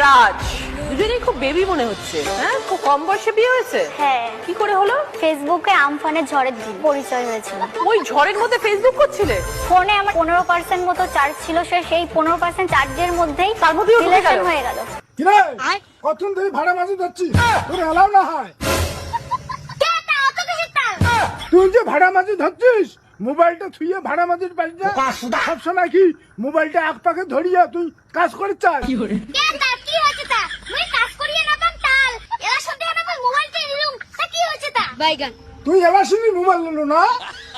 রাজ দুজনেই খুব বেবি মনে হচ্ছে। হ্যাঁ, খুব কম বয়সে বিয়ে হয়েছে। হ্যাঁ, কি করে হলো? ফেসবুকে আমফানের ঝড়ের দিন পরিচয় হয়েছিল। ওই ঝড়ের মধ্যে ফেসবুক করছিলে? ফোনে আমার 15% মতো চার্জ ছিল, সেই 15% চার্জের মধ্যেই তার মধ্যেই উঠে রিলেশন গেল। হয়ে গেল। কিরে কতক্ষণ ধরে ভাড়া মাঝে যাচ্ছি, তোর এলাও না হয়? তুই যে ভাড়া মাঝে ধরছিস, মোবাইলটা থুইয়ে ভাড়া মাঝে পাইস না? সবসময় কি মোবাইলটা এক পাকে ধরিয়া তুই কাজ করে চাস? তুই এলা শুনি মোবাইল নিল না,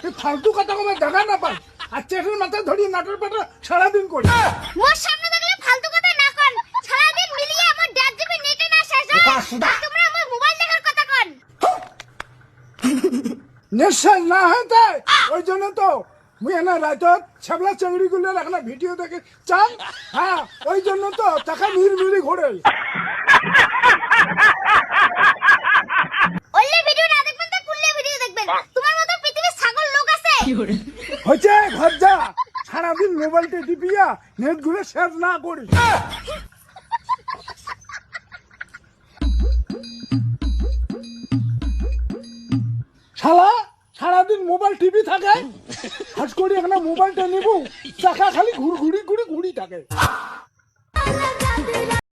তুই ফালতু কথা কমে দেখা না পাস, আর চেটের মাথায় ধরিয়ে নাটের পাটা সারাদিন করি। মোর সামনে থাকলে ফালতু কথা না কন, সারাদিন মিলিয়ে আমার 1.5 জিবি নেটে না শেষ হয়। তোমরা আমার মোবাইল দেখার কথা কন। নিশ্চয় না হয় তাই, ওই জন্য তো মুই এনা রাতত ছাবলা চাংড়ি গুলো একটা ভিডিও দেখে চাই। হ্যাঁ, ওই জন্য তো টাকা মিরমিরি ঘোরে। ওল্লে ভিডিও না দেখবেন তো কুল্লে ভিডিও দেখবেন। তোমার মতো পৃথিবীর ছাগল লোক আছে। হচ্ছে ঘর যা, সারাদিন মোবাইলটা টিপিয়া নেট গুলো শেয়ার না করিস। শালা সারাদিন মোবাইল টিভি থাকে, হাস করি একটা মোবাইলটা নিবো, চাকা খালি ঘুরি ঘুরি ঘুরি ঘুরি থাকে।